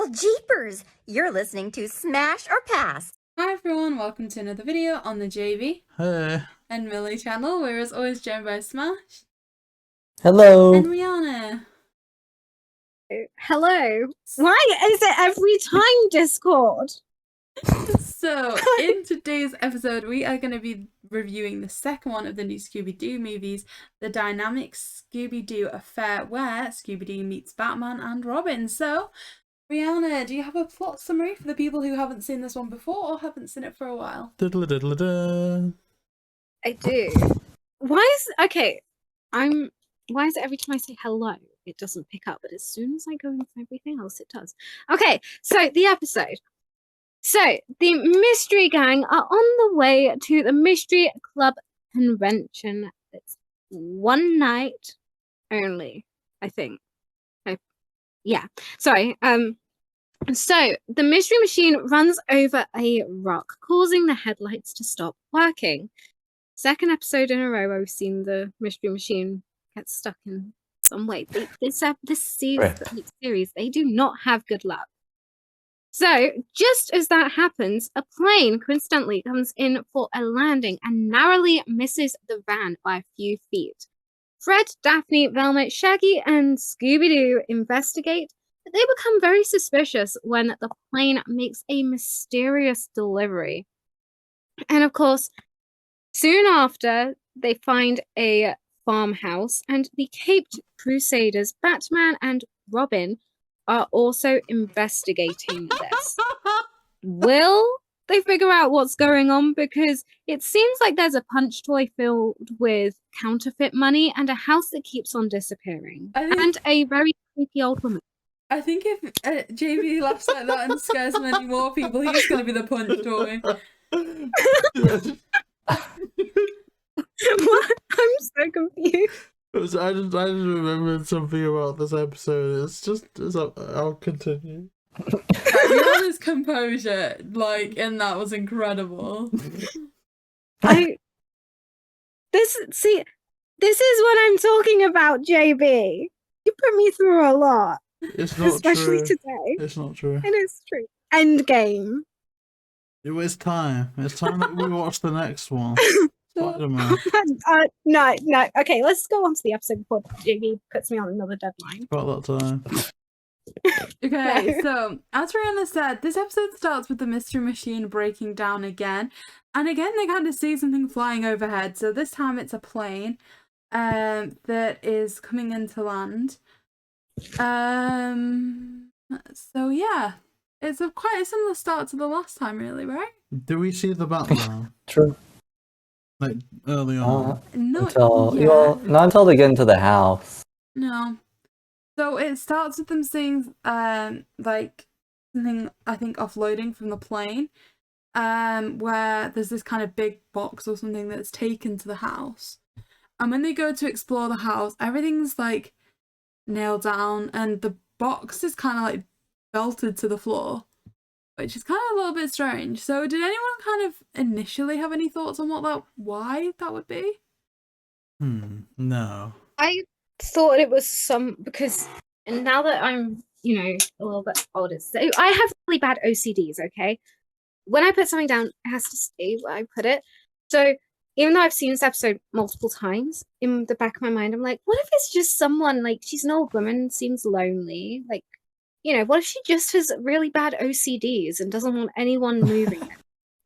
Well, jeepers! You're listening to Smash or Pass. Hi everyone, welcome to another video on the JayBee and Milly channel, where as always joined by Smash. Hello. And Rhianna. Hello. Why is it every time Discord? So, in today's episode, we are going to be reviewing the second one of the new Scooby-Doo movies, the dynamic Scooby-Doo affair, where Scooby-Doo meets Batman and Robin. So, Rhianna, do you have a plot summary for the people who haven't seen this one before or haven't seen it for a while? I do. Why is it every time I say hello, it doesn't pick up, but as soon as I go into everything else, it does. Okay, so the episode. So, the Mystery Gang are on the way to the Mystery Club convention. It's one night only, I think. Sorry. So, the Mystery Machine runs over a rock, causing the headlights to stop working. Second episode in a row where we've seen the Mystery Machine get stuck in some way. This series, they do not have good luck. So, just as that happens, a plane coincidentally comes in for a landing and narrowly misses the van by a few feet. Fred, Daphne, Velma, Shaggy, and Scooby-Doo investigate, but they become very suspicious when the plane makes a mysterious delivery. And of course, soon after, they find a farmhouse, and the Caped Crusaders, Batman and Robin, are also investigating this. Will they figure out what's going on? Because it seems like there's a punch toy filled with counterfeit money and a house that keeps on disappearing. And a very creepy old woman. I think if JayBee laughs like that and scares many more people, he's going to be the punch toy. What? I'm so confused. I just remembered something about this episode. I'll continue. Rihanna's composure, in that was incredible. This is what I'm talking about, JayBee. You put me through a lot. It's not especially true. Today. It's not true. It is true. Endgame. It's time. It's time that we watch the next one. Spider-Man. No. Okay, let's go on to the episode before JayBee puts me on another deadline. About that time. Okay, so as Rhianna said, this episode starts with the Mystery Machine breaking down again. And again, they kind of see something flying overhead. So this time it's a plane that is coming into land. So yeah, it's quite a similar start to the last time, really, right? Do we see the Batman? True. Like early on. Not until they get into the house. No. So it starts with them seeing like something, I think, offloading from the plane, where there's this kind of big box or something that's taken to the house. And when they go to explore the house, everything's like nailed down and the box is kind of like belted to the floor, which is kind of a little bit strange. So did anyone kind of initially have any thoughts on why that would be? No. I thought it was because now that I'm, a little bit older, so I have really bad OCDs, okay? When I put something down, it has to stay where I put it. So even though I've seen this episode multiple times, in the back of my mind, I'm like, what if it's just someone, she's an old woman, seems lonely, what if she just has really bad OCDs and doesn't want anyone moving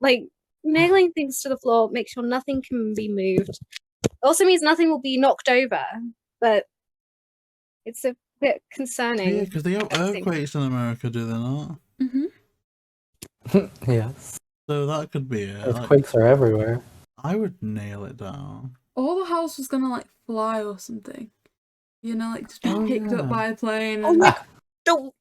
it? Nailing things to the floor, make sure nothing can be moved. It also means nothing will be knocked over, but it's a bit concerning. Yeah, because they have earthquakes in America, do they not? Mm-hmm. Yes. So that could be it. Earthquakes are everywhere. I would nail it down. Or the house was gonna fly or something. Just be picked up by a plane. Oh my God.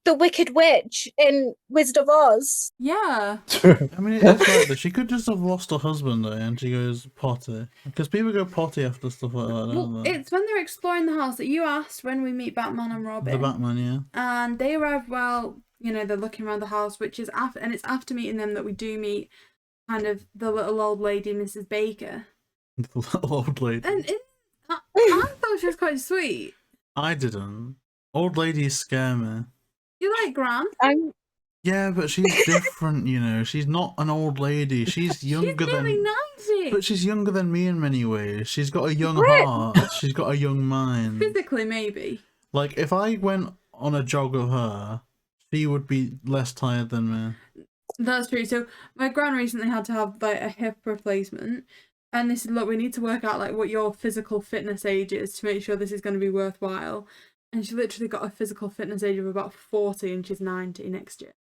The Wicked Witch in Wizard of Oz. Yeah. I mean, it's like that. She could just have lost her husband, and she goes potty. Because people go potty after stuff like that, don't they? It's when they're exploring the house that you asked when we meet Batman and Robin. The Batman, yeah. And they arrive they're looking around the house, which is it's after meeting them that we do meet kind of the little old lady, Mrs. Baker. The little old lady. And I thought she was quite sweet. I didn't. Old ladies scare me. You like Gran? Yeah, but she's different, you know. She's not an old lady. She's younger She's nearly than. 90. But she's younger than me in many ways. She's got a young What? heart. She's got a young mind. Physically, maybe. Like, if I went on a jog with her, she would be less tired than me. That's true. So my gran recently had to have like a hip replacement, and they said, "Look, we need to work out like what your physical fitness age is to make sure this is going to be worthwhile." And she literally got a physical fitness age of about 40, and she's 90 next year.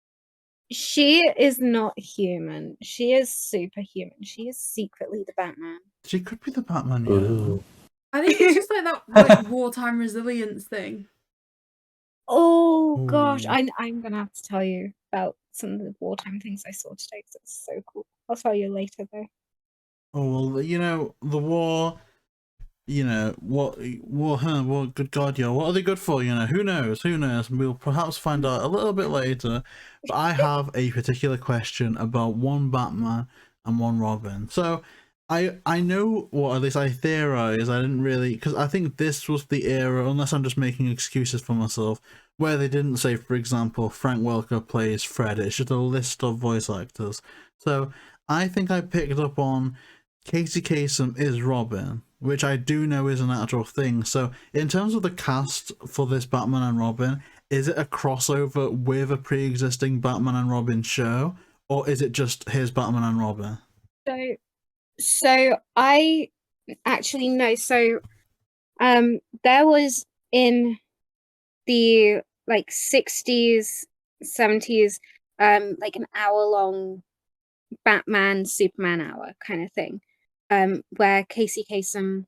She is not human. She is superhuman. She is secretly the Batman. She could be the Batman, yeah. Ooh. I think it's just like that like wartime resilience thing. Oh gosh, Ooh. I'm gonna have to tell you about some of the wartime things I saw today because it's so cool. I'll tell you later though. Oh, well, you know, the war, you know, what, good God, yo, what are they good for, you know, who knows, we'll perhaps find out a little bit later, but I have a particular question about one Batman and one Robin. So, I know, or at least I theorize, I didn't really, because I think this was the era, unless I'm just making excuses for myself, where they didn't say, for example, Frank Welker plays Fred, it's just a list of voice actors. So, I think I picked up on Casey Kasem is Robin, which I do know is an actual thing. So, in terms of the cast for this Batman and Robin, is it a crossover with a pre-existing Batman and Robin show, or is it just his Batman and Robin? So I actually know. So there was in the like 60s, 70s, like an hour-long Batman Superman hour kind of thing, where Casey Kasem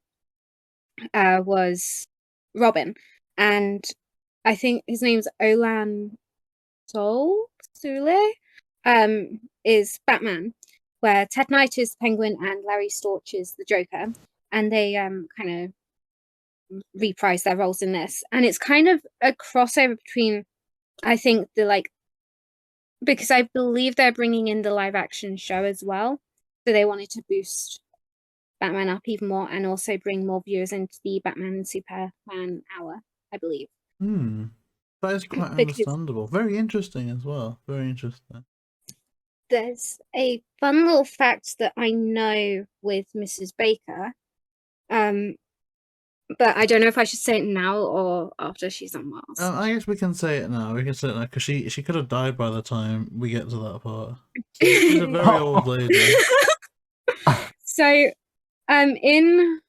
was Robin, and I think his name's Olan Soule, is Batman, where Ted Knight is Penguin and Larry Storch is the Joker, and they kind of reprise their roles in this, and it's kind of a crossover between, I think, the like, because I believe they're bringing in the live action show as well, so they wanted to boost Batman up even more and also bring more viewers into the Batman and Superman hour, I believe. That is quite Because understandable. Very interesting as well. Very interesting. there's a fun little fact that I know with Mrs. Baker, but I don't know if I should say it now or after she's on Mars. I guess we can say it now. We can say it now because she could have died by the time we get to that part. She's a very old lady. So, in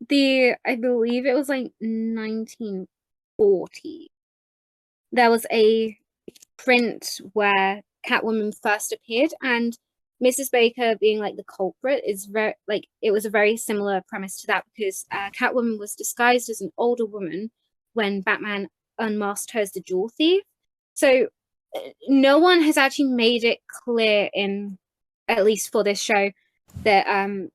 the, I believe it was like 1940, there was a print where Catwoman first appeared, and Mrs. Baker being like the culprit is very like, it was a very similar premise to that, because Catwoman was disguised as an older woman when Batman unmasked her as the jewel thief. So no one has actually made it clear, in at least for this show, that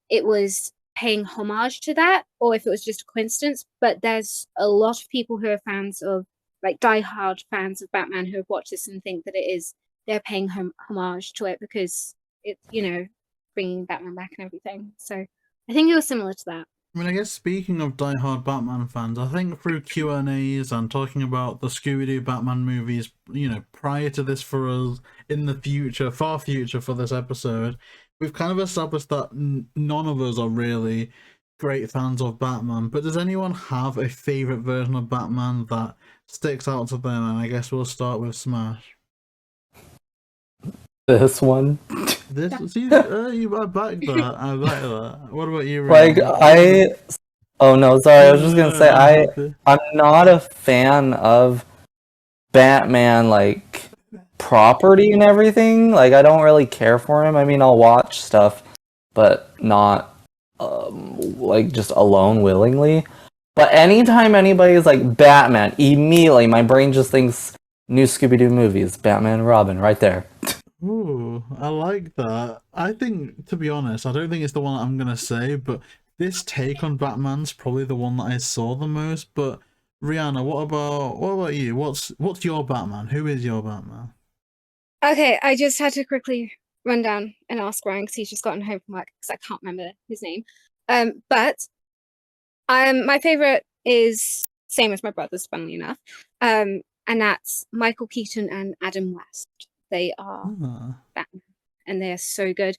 it was paying homage to that, or if it was just a coincidence. But there's a lot of people who are fans of, like, diehard fans of Batman, who have watched this and think that it is, they're paying homage to it because it's, you know, bringing Batman back and everything. So I think it was similar to that. I mean, I guess speaking of diehard Batman fans, I think through Q&As and talking about the Scooby-Doo Batman movies, you know, prior to this for us, in the future, far future for this episode, we've kind of established that none of us are really great fans of Batman. But does anyone have a favourite version of Batman that sticks out to them? And I guess we'll start with Smash. This one. This, see, I back that. I back that. What about you, Like, Rhianna? oh no, sorry, I was just gonna say, I'm not a fan of Batman, like, property and everything. Like, I don't really care for him. I mean, I'll watch stuff, but not, like, just alone willingly. But anytime anybody's like, Batman, immediately my brain just thinks new Scooby-Doo movies, Batman and Robin, right there. Ooh, I like that. I think, to be honest, I don't think it's the one that I'm gonna say, but this take on Batman's probably the one that I saw the most. But Rhianna, what about you? What's your Batman? Who is your Batman? Okay, I just had to quickly run down and ask Ryan because he's just gotten home from work because I can't remember his name. But my favorite is same as my brother's, funnily enough, and that's Michael Keaton and Adam West. They are Ah. Batman, and they are so good.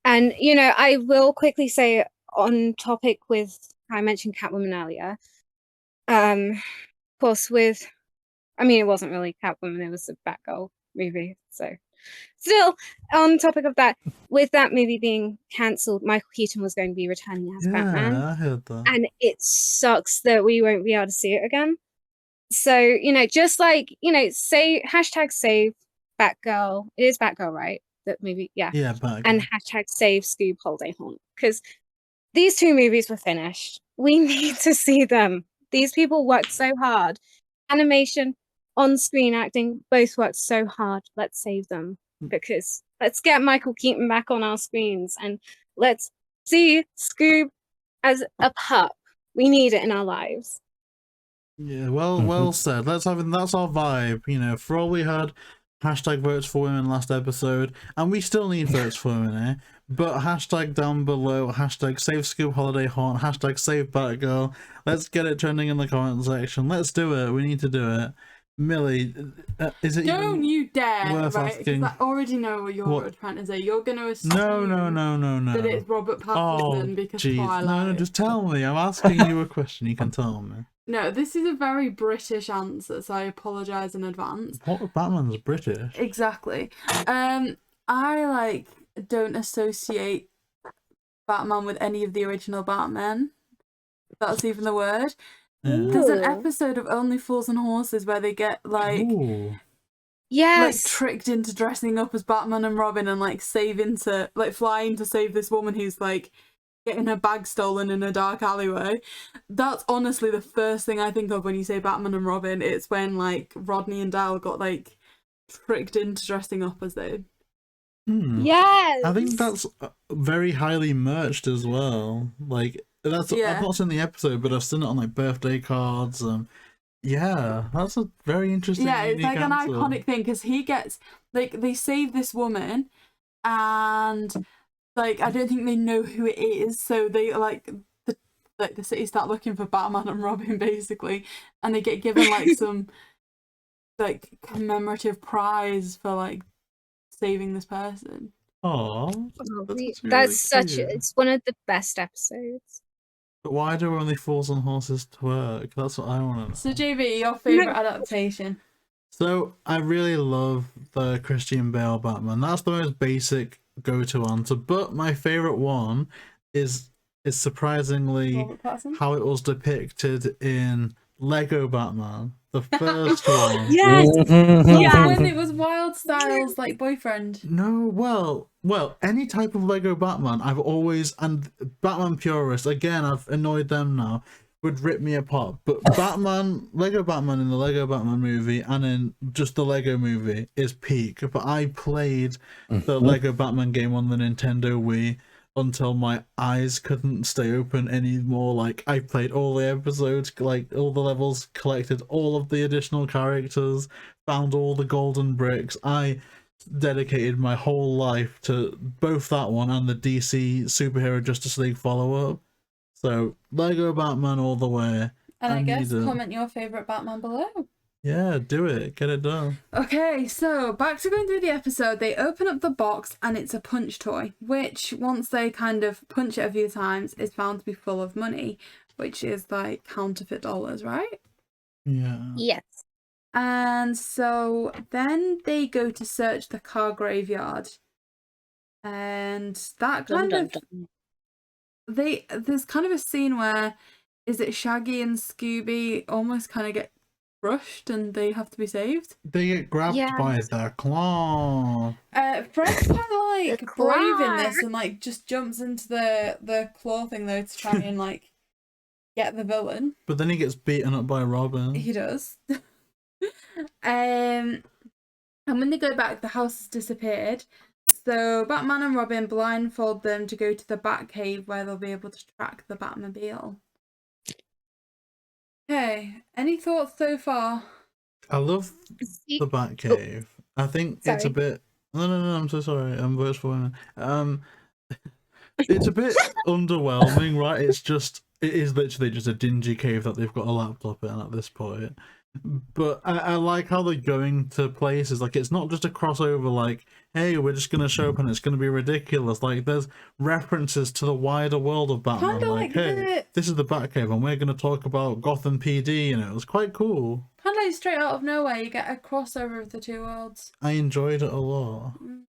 And I will quickly say on topic with I mentioned Catwoman earlier. Of course, it wasn't really Catwoman; it was a Batgirl movie. So, still on topic of that, with that movie being cancelled, Michael Keaton was going to be returning as Batman, I heard that. and it sucks that we won't be able to see it again. So, just like say #save Batgirl. It is Batgirl, right? That movie, yeah. Yeah, Batgirl. And #save Scoob Holiday Haunt, because these two movies were finished. We need to see them. These people worked so hard. Animation, on-screen acting, both worked so hard. Let's save them, because let's get Michael Keaton back on our screens, and let's see Scoob as a pup. We need it in our lives. Yeah, well said. That's our vibe. For all we had, #votes for women last episode, and we still need votes for women here. But hashtag down below, #save Scoob Holiday Haunt, #save Batgirl. Let's get it trending in the comment section. Let's do it. We need to do it. Millie, is it Don't you dare, worth right? asking? Because I already know what you're trying to say. You're going to assume No. that it's Robert Pattinson because Twilight. No, just tell me. I'm asking you a question. You can tell me. No, this is a very British answer, so I apologise in advance. What? Batman's British? Exactly. I don't associate Batman with any of the original Batman. If that's even the word. Yeah. There's an episode of Only Fools and Horses where they get Ooh. Yes. tricked into dressing up as Batman and Robin and flying to save this woman who's getting her bag stolen in a dark alleyway. That's honestly the first thing I think of when you say Batman and Robin. It's when Rodney and Dal got tricked into dressing up as they. Yes. I think that's very highly merched as well. I've not seen the episode, but I've seen it on birthday cards. Yeah, that's a very interesting. Yeah, it's an answer. iconic thing because he gets they save this woman, and I don't think they know who it is, so they the city start looking for Batman and Robin basically, and they get given some commemorative prize for saving this person. Oh, it's one of the best episodes. But why do Only Fools and Horses twerk? That's what I want to know. So JayBee, your favourite adaptation? So I really love the Christian Bale Batman. That's the most basic go-to answer. But my favourite one is surprisingly how it was depicted in Lego Batman, the first one. Yes. When it was Wild Styles boyfriend. No, well, any type of Lego Batman, I've always, and Batman purists, again, I've annoyed them now, would rip me apart. But Lego Batman in the Lego Batman movie and in just the Lego movie is peak. But I played the Lego Batman game on the Nintendo Wii until my eyes couldn't stay open anymore. I played all the episodes, all the levels, collected all of the additional characters, found all the golden bricks. I dedicated my whole life to both that one and the DC Superhero Justice League follow-up. So Lego Batman all the way. And I guess comment your favourite Batman below. Yeah, do it. Get it done. Okay, so back to going through the episode, they open up the box and it's a punch toy, which once they kind of punch it a few times is found to be full of money, which is counterfeit dollars, right? Yeah. Yes. And so then they go to search the car graveyard. And that there's kind of a scene where is it Shaggy and Scooby almost kind of get crushed and they have to be saved? They get grabbed by the claw. Fred's kind of brave in this and just jumps into the claw thing though to try and get the villain. But then he gets beaten up by Robin. He does. And when they go back, the house has disappeared. So Batman and Robin blindfold them to go to the Batcave where they'll be able to track the Batmobile. Okay, any thoughts so far? I love the Batcave. I think it's a bit. No, I'm so sorry. I'm votes for women. It's a bit underwhelming, right? It is literally just a dingy cave that they've got a laptop in at this point. But I like how they're going to places. Like, it's not just a crossover, like, hey, we're just going to show up and it's going to be ridiculous. Like, there's references to the wider world of Batman. Kinda Like, hey, this is the Batcave and we're going to talk about Gotham PD, you know. It was quite cool. Kind of like straight out of nowhere, you get a crossover of the two worlds. I enjoyed it a lot. Mm.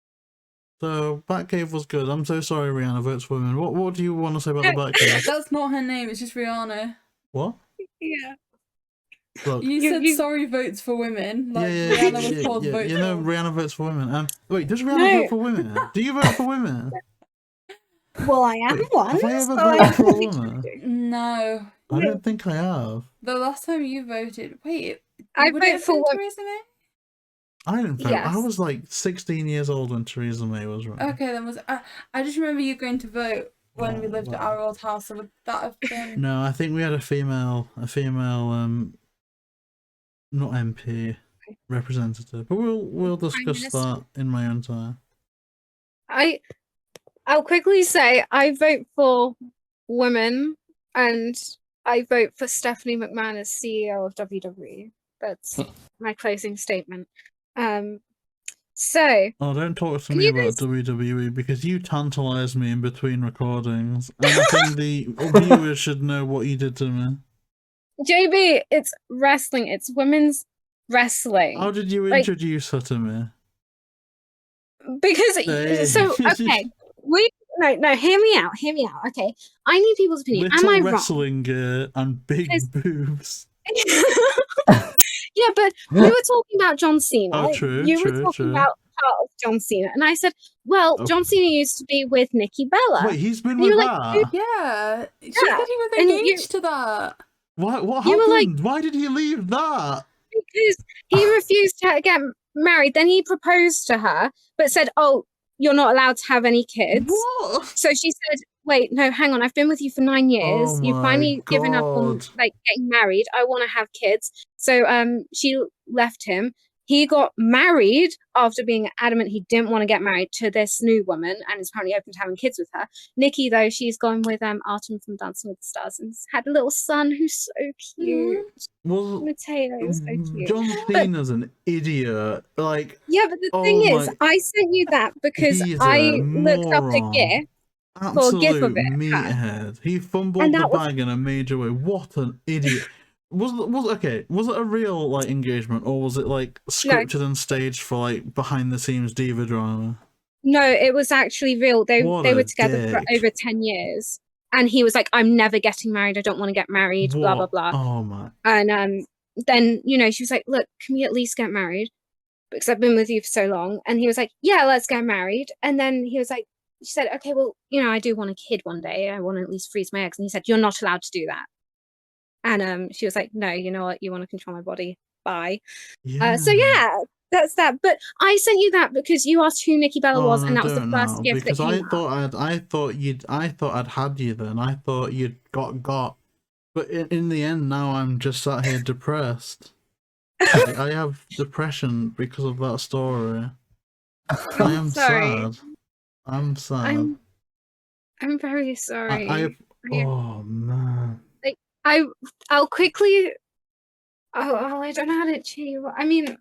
So, Batcave was good. I'm so sorry, Rhianna votes for women. What do you want to say about the Batcave? That's not her name, it's just Rhianna. What? Yeah. Look. You said sorry votes for women. Like Rhianna was told votes you know, for. Rihanna votes for women. Wait, does Rihanna vote for women? Do you vote for women? Well, I am one. Have I ever so voted for a woman? No. I don't think I have. The last time you voted, wait, I would vote it have for been women. Theresa May? I didn't vote. Yes. I was like 16 years old when Theresa May was running. Okay, then I just remember you going to vote when we lived at wow. our old house, so would that have been... No, I think we had a female, not MP, representative. But we'll discuss that in my own time. I'll quickly say I vote for women, and I vote for Stephanie McMahon as CEO of WWE. That's my closing statement. So Oh, don't talk to me you about guys- WWE because you tantalized me in between recordings. And I think the viewers should know what you did to me. JayBee, it's wrestling. It's women's wrestling. How did you Like- introduce her to me? Because Hey. so okay, no, hear me out. Okay, I need people's opinion. Am Little I wrong? wrestling gear and big Because- boobs. Yeah, but we were talking about John Cena. Oh, true, You were true, talking true. about part of John Cena, and I said, well, Oh. John Cena used to be with Nikki Bella. Wait, he's been And you with were like, that? Yeah, she Yeah, said he was and you- engaged to that. What You were like- happened? Why did he leave that? Because he refused to get married. Then he proposed to her, but said, "Oh, you're not allowed to have any kids." What? So she said, "Wait, no, hang on. I've been with you for 9 years. Oh You've my finally given up on God. like getting married. I want to have kids." So she left him. He got married after being adamant he didn't want to get married to this new woman, and is apparently open to having kids with her. Nikki, though, she's gone with Artem from Dancing with the Stars and has had a little son who's so cute. Well, Mateo is so cute. John Cena's an idiot. Like, Yeah, but the Oh thing is, my- I sent you that because he's I a looked up a moron. GIF. absolute gif of it, meathead. He fumbled And the that was- bag in a major way. What an idiot. Was it a real like engagement, or was it like scripted and staged for like behind the scenes diva drama? No, it was actually real. They What were a together for dick. over 10 years. And he was like, I'm never getting married. I don't want to get married, blah, blah, What? blah. Oh my. And then, she was like, look, can we at least get married? Because I've been with you for so long. And he was like, yeah, let's get married. And then he was like, she said, okay, well, I do want a kid one day. I want to at least freeze my eggs. And he said, you're not allowed to do that. And she was like, no, you know what? You want to control my body. Bye. So yeah, that's that. But I sent you that because you asked who Nikki Bella was, and that was the first gift that because came up. I thought I'd had you then. I thought you'd got. But in the end, now I'm just sat here depressed. I have depression because of that story. I am Sorry. sad. I'm sad. I'm very sorry. Oh man. I'll quickly. Oh, I don't know how to cheer you. I mean,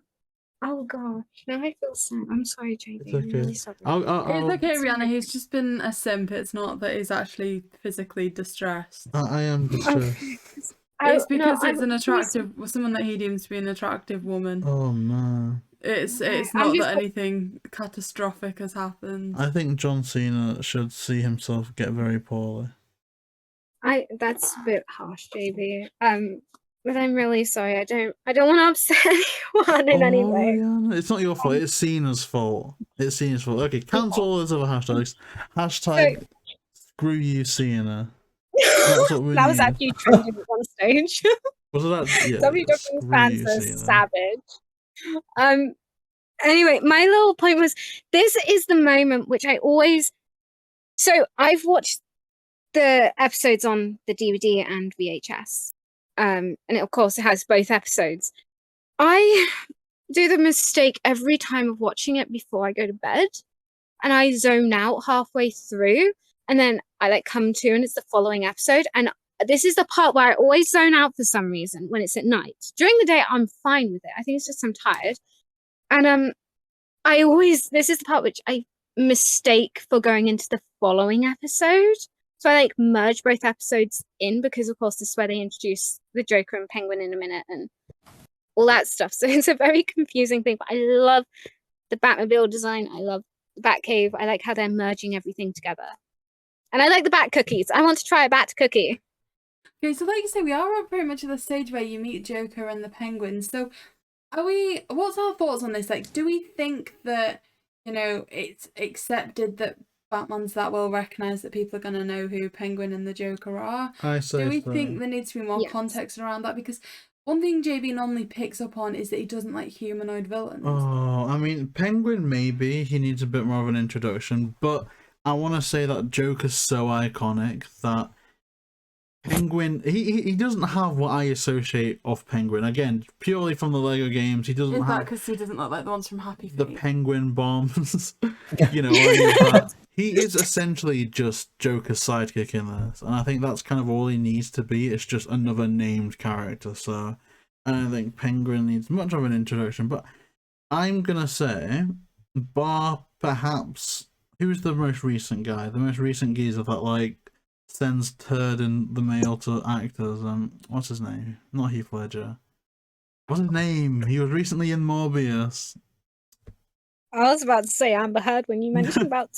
oh gosh, now I feel sad. I'm sorry, JayBee. It's okay. I'm really sorry. I'll, It's okay, Rhianna. He's just been a simp. It's not that he's actually physically distressed. I am distressed. It's because it's an attractive, someone that he deems to be an attractive woman. Oh man. It's I'm not just- that anything catastrophic has happened. I think John Cena should see himself get very poorly. That's a bit harsh, JayBee. But I'm really sorry. I don't want to upset anyone in any way. Rhianna, it's not your fault. It's Cena's fault. It's Cena's fault. Okay, cancel all those other hashtags. Hashtag screw you, Cena. That's what we That was need. actually trending at one stage. Was it that? Yeah. WWE screw fans you, are Cena. savage. Anyway, my little point was this is the moment which I always. So I've watched the episodes on the DVD and VHS, and of course it has both episodes. I do the mistake every time of watching it before I go to bed, and I zone out halfway through, and then I come to, and it's the following episode, and this is the part where I always zone out for some reason when it's at night. During the day, I'm fine with it. I think it's just I'm tired. And this is the part which I mistake for going into the following episode. So I like merge both episodes in because of course this is where they introduce the Joker and Penguin in a minute and all that stuff. So it's a very confusing thing, but I love the Batmobile design. I love the Batcave. I like how they're merging everything together. And I like the Bat cookies. I want to try a Bat cookie. Okay, so like you say, we are pretty much at the stage where you meet Joker and the Penguin. So what's our thoughts on this? Like, do we think that, it's accepted that Batman's that well recognised that people are going to know who Penguin and the Joker are? I say Do we so. think there needs to be more context around that? Because one thing JayBee normally picks up on is that he doesn't like humanoid villains. Oh, I mean, Penguin maybe he needs a bit more of an introduction, but I want to say that Joker's so iconic that Penguin he doesn't have what I associate of Penguin. Again, purely from the Lego games, he doesn't Is have that because he doesn't look like the ones from Happy Feet? the penguin bombs, or any of that. He is essentially just Joker's sidekick in this, and I think that's kind of all he needs to be. It's just another named character. So I don't think Penguin needs much of an introduction. But I'm gonna say, bar perhaps, who's the most recent guy? The most recent geezer that like sends turd in the mail to actors. What's his name? Not Heath Ledger. What's his name? He was recently in Morbius. I was about to say Amber Heard when you mentioned about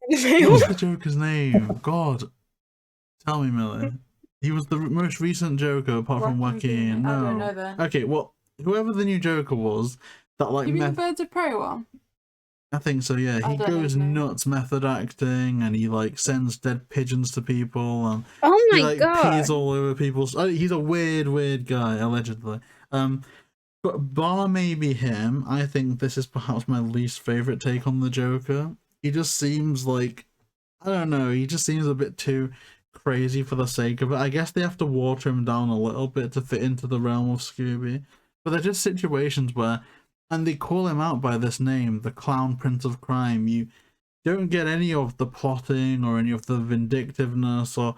What's the Joker's name? God, tell me, Millie. He was the most recent Joker, apart from Joaquin. I don't No. know then. Okay, well, whoever the new Joker was, that like You mean the Birds of Prey one? I think so. Yeah, I he don't goes know. nuts, method acting, and he like sends dead pigeons to people, and Oh he my like god. pees all over people's. He's a weird guy, allegedly. But bar maybe him, I think this is perhaps my least favorite take on the Joker. He just seems like, I don't know, he just seems a bit too crazy for the sake of it. I guess they have to water him down a little bit to fit into the realm of Scooby. But they're just situations where, and they call him out by this name, the Clown Prince of Crime. You don't get any of the plotting or any of the vindictiveness or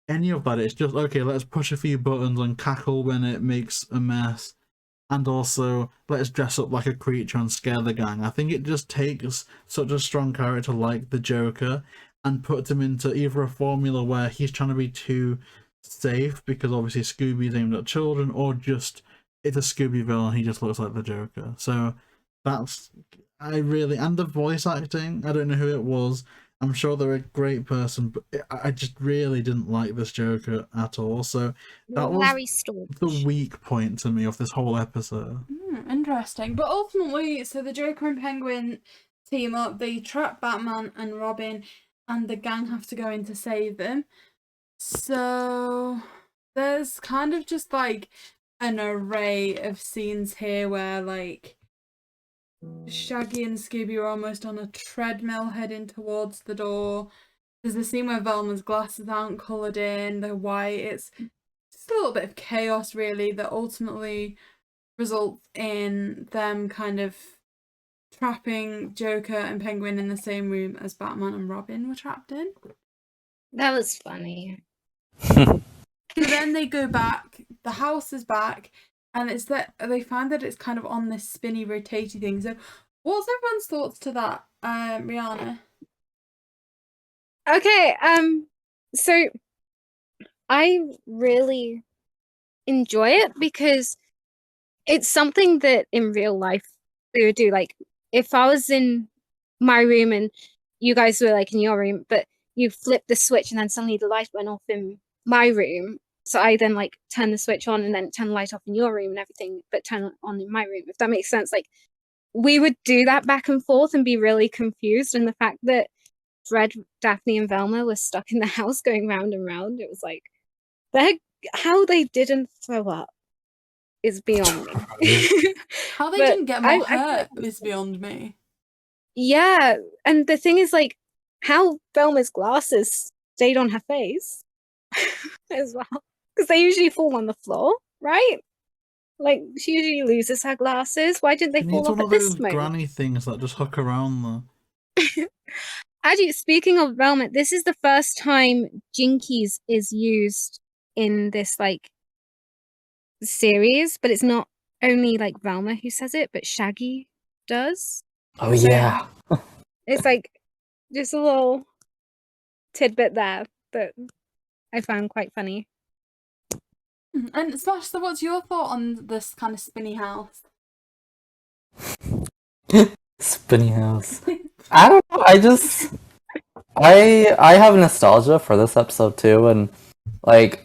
any of that. It's just, okay, let's push a few buttons and cackle when it makes a mess. And also, let's dress up like a creature and scare the gang. I think it just takes such a strong character like the Joker and puts him into either a formula where he's trying to be too safe, because obviously Scooby's aimed at children, or just it's a Scooby villain, he just looks like the Joker. So that's, and the voice acting, I don't know who it was. I'm sure they're a great person, but I just really didn't like this Joker at all. So that was Larry Storch. the weak point to me of this whole episode. Interesting. But ultimately, so the Joker and Penguin team up, they trap Batman and Robin, and the gang have to go in to save them. So there's kind of just like an array of scenes here where like Shaggy and Scooby are almost on a treadmill heading towards the door. There's the scene where Velma's glasses aren't coloured in, they're white. It's just a little bit of chaos, really, that ultimately results in them kind of trapping Joker and Penguin in the same room as Batman and Robin were trapped in. That was funny. So then they go back, the house is back, and it's that they find that it's kind of on this spinny, rotatey thing. So what's everyone's thoughts to that, Rhianna? Okay, so I really enjoy it because it's something that in real life we would do. Like, if I was in my room and you guys were like in your room, but you flipped the switch and then suddenly the light went off in my room. So I then like turn the switch on and then turn the light off in your room and everything, but turn it on in my room, if that makes sense. Like, we would do that back and forth and be really confused. And the fact that Fred, Daphne, and Velma were stuck in the house going round and round, it was like, how they didn't throw up is beyond me. How they But didn't get more hurt is beyond me. Yeah, and the thing is, like, how Velma's glasses stayed on her face as well. Because they usually fall on the floor, right? Like, she usually loses her glasses. Why didn't they It fall needs off one at of this those moment? granny things that just hook around there. Actually, speaking of Velma, this is the first time Jinkies is used in this like series, but it's not only like Velma who says it, but Shaggy does. Oh So yeah. it's like just a little tidbit there that I found quite funny. And Smash, so what's your thought on this kind of spinny house? Spinny house. I don't know. I have nostalgia for this episode too, and like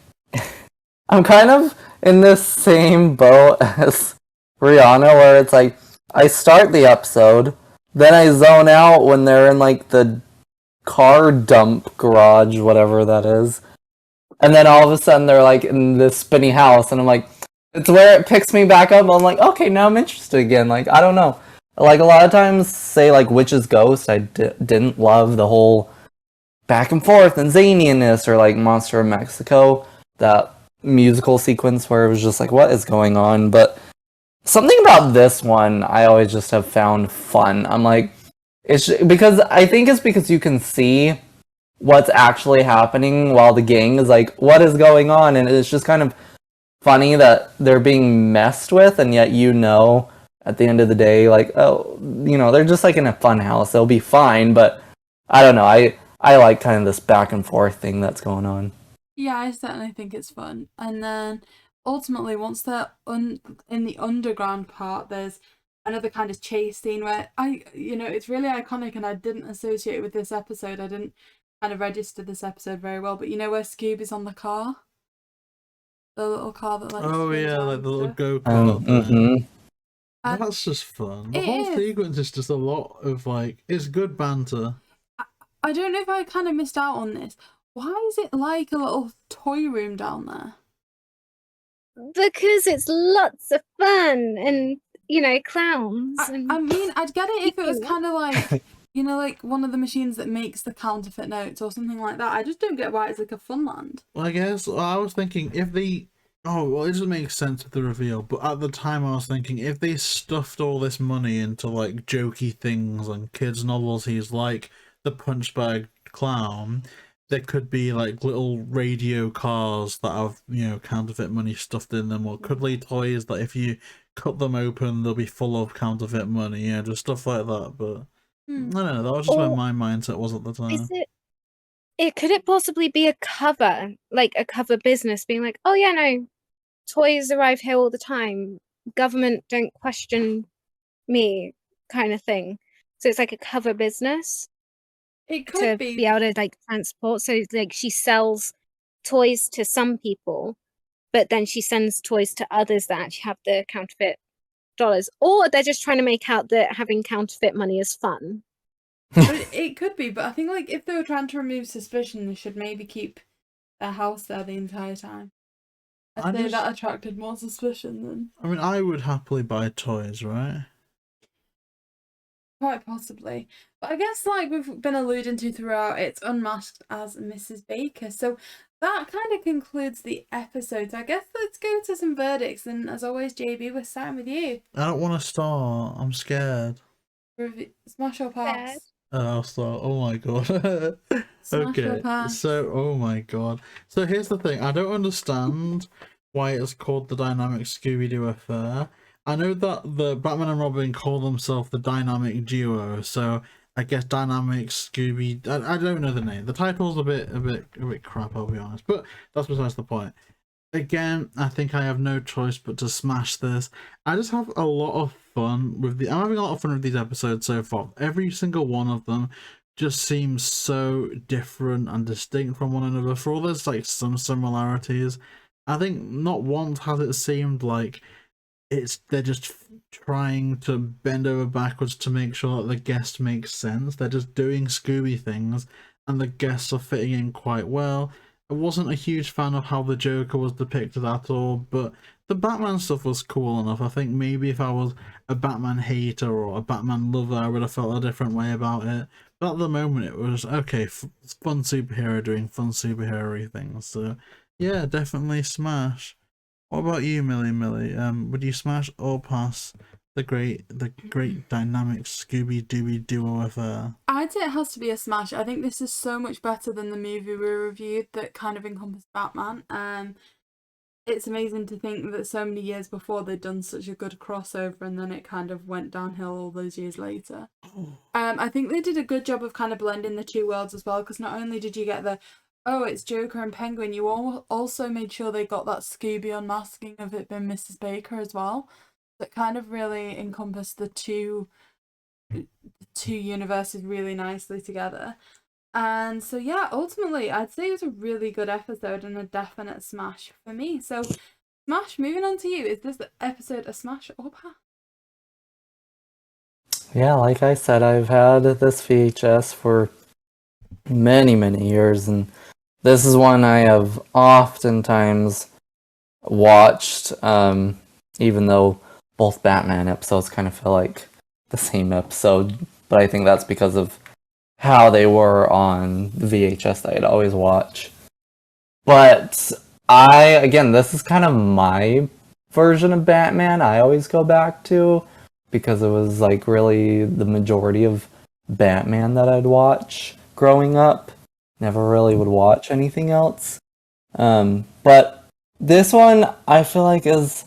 I'm kind of in this same boat as Rhianna, where it's like I start the episode, then I zone out when they're in like the car dump garage, whatever that is, and then all of a sudden they're like in this spinny house, and I'm like, it's where it picks me back up. I'm like, okay, now I'm interested again. Like, I don't know. Like, a lot of times, say, like, Witch's Ghost, I didn't love the whole back and forth and zaniness, or, like, Monster of Mexico, that musical sequence where it was just like, what is going on? But something about this one, I always just have found fun. I'm like, because I think it's because you can see what's actually happening while the gang is like, what is going on? And it's just kind of funny that they're being messed with, and yet at the end of the day, like, oh, they're just like in a fun house. They'll be fine, but I don't know. I like kind of this back and forth thing that's going on. Yeah, I certainly think it's fun. And then ultimately, once they're in the underground part, there's another kind of chase scene where it's really iconic, and I didn't associate it with this episode. I didn't kind of register this episode very well, but where Scoob is on the car? The little car that like... Oh yeah, like the little go-kart Mm-hmm. That's just fun. The whole sequence is just a lot of like, it's good banter. I don't know if I kind of missed out on this. Why is it like a little toy room down there? Because it's lots of fun and, clowns. I mean, I'd get it if it was kind of like, like one of the machines that makes the counterfeit notes or something like that. I just don't get why it's like a fun land. Well, I guess I was thinking if they... Oh, well, it doesn't make sense with the reveal, but at the time I was thinking if they stuffed all this money into, like, jokey things and kids' novelties like the Punch Bag Clown, there could be, like, little radio cars that have, counterfeit money stuffed in them, or cuddly toys that if you cut them open, they'll be full of counterfeit money, just stuff like that, but... I don't know, that was just where my mindset was at the time. Could it possibly be a cover, like a cover business being like, oh yeah, no, toys arrive here all the time. Government don't question me, kind of thing. So it's like a cover business. It could be able to like transport. So like she sells toys to some people, but then she sends toys to others that actually have the counterfeit dollars, or they're just trying to make out that having counterfeit money is fun. It could be, but I think like if they were trying to remove suspicion, they should maybe keep their house there the entire time. I'd say that attracted more suspicion than... I mean, I would happily buy toys, right? Quite possibly. But I guess like we've been alluding to throughout, it's unmasked as Mrs. Baker. So that kind of concludes the episode. So I guess let's go to some verdicts. And as always, JayBee, we're starting with you. I don't want to start. I'm scared. Smash or pass? I'll start. Oh my god. Smash or pass? So, oh my god. So here's the thing. I don't understand why it's called the Dynamic Scooby-Doo Affair. I know that the Batman and Robin call themselves the Dynamic Duo, so I guess Dynamic Scooby... I don't know the name. The title's a bit crap, I'll be honest. But that's besides the point. Again, I think I have no choice but to smash this. I just have a lot of fun with I'm having a lot of fun with these episodes so far. Every single one of them just seems so different and distinct from one another. For all there's like some similarities, I think not once has it seemed like they're just trying to bend over backwards to make sure that the guest makes sense. They're just doing Scooby things and the guests are fitting in quite well. I wasn't a huge fan of how the Joker was depicted at all, but the Batman stuff was cool enough. I think maybe if I was a Batman hater or a Batman lover, I would have felt a different way about it. But at the moment, it was, okay, fun superhero doing fun superhero-y things. So, yeah, definitely smash. What about you, Milly? Would you smash or pass the great dynamic Scooby-Doo duo of I'd say it has to be a smash. I think this is so much better than the movie we reviewed that kind of encompassed Batman. It's amazing to think that so many years before they'd done such a good crossover, and then it kind of went downhill all those years later. I think they did a good job of kind of blending the two worlds as well, because not only did you get the, oh, it's Joker and Penguin, you also made sure they got that Scooby unmasking of it being Mrs. Baker as well. That kind of really encompassed the two universes really nicely together. And so yeah, ultimately I'd say it was a really good episode and a definite smash for me. So Smash, moving on to you, is this episode a smash or pass? Yeah, like I said, I've had this VHS for many, many years, and this is one I have oftentimes watched, even though both Batman episodes kind of feel like the same episode, but I think that's because of how they were on the VHS that I'd always watch. But this is kind of my version of Batman I always go back to, because it was like really the majority of Batman that I'd watch growing up. Never really would watch anything else. But this one I feel like is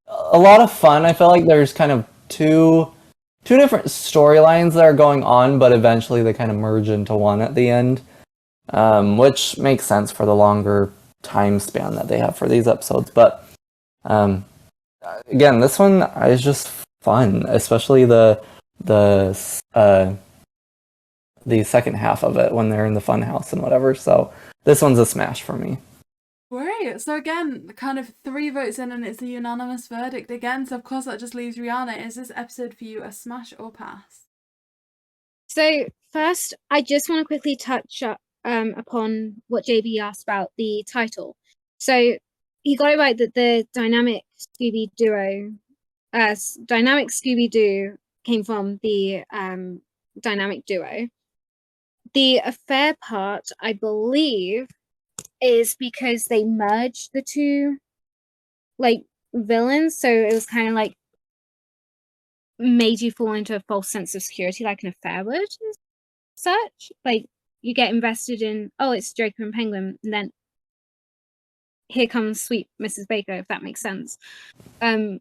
a lot of fun. I feel like there's kind of two different storylines that are going on, but eventually they kind of merge into one at the end, which makes sense for the longer time span that they have for these episodes. But again, this one is just fun, especially the second half of it when they're in the fun house and whatever. So this one's a smash for me. Great. So again, kind of 3 votes in and it's a unanimous verdict again. So of course that just leaves Rhianna. Is this episode for you a smash or pass? So first, I just want to quickly touch upon what JayBee asked about the title. So he got it right that the dynamic Scooby-Doo came from the dynamic duo. The affair part, I believe, is because they merged the two like villains, so it was kind of like made you fall into a false sense of security, like an affair would, as such. Like you get invested in, oh, it's Joker and Penguin, and then here comes sweet Mrs. Baker, if that makes sense. For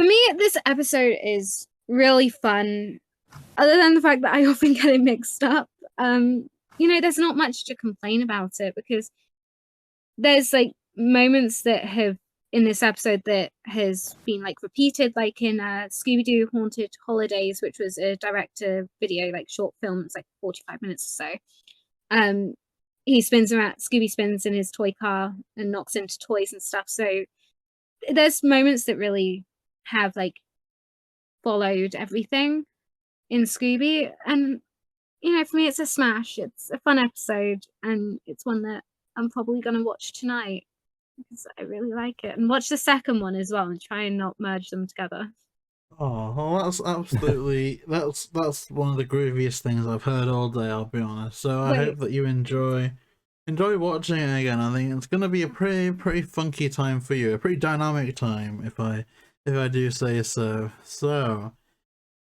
me, this episode is really fun, other than the fact that I often get it mixed up. There's not much to complain about it, because there's like moments that have in this episode that has been like repeated, like in Scooby-Doo Haunted Holidays, which was a direct-to-video like short film. It's like 45 minutes or so. Scooby spins in his toy car and knocks into toys and stuff. So there's moments that really have like followed everything in Scooby, and for me, it's a smash. It's a fun episode, and it's one that I'm probably going to watch tonight because I really like it. And watch the second one as well and try and not merge them together. Oh, well, that's absolutely that's one of the grooviest things I've heard all day, I'll be honest. So I hope that you enjoy watching it again. I think it's gonna be a pretty funky time for you, a pretty dynamic time, if I do say so. So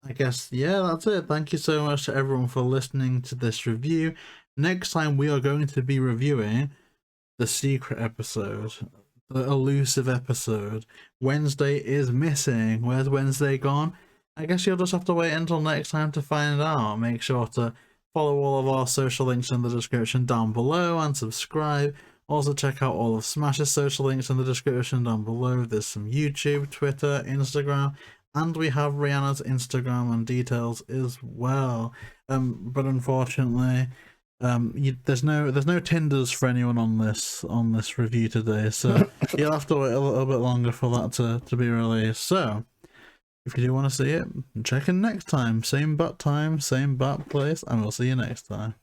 I guess, yeah, that's it. Thank you so much to everyone for listening to this review. Next time we are going to be reviewing the secret episode, the elusive episode. Wednesday is missing. Where's Wednesday gone? I guess you'll just have to wait until next time to find out. Make sure to follow all of our social links in the description down below and subscribe. Also check out all of Smash's social links in the description down below. There's some YouTube, Twitter, Instagram, and we have Rhianna's Instagram and details as well. But unfortunately, there's no Tinders for anyone on this review today, so you'll have to wait a little bit longer for that to be released. So if you do want to see it, check in next time. Same bat time, same bat place, and we'll see you next time.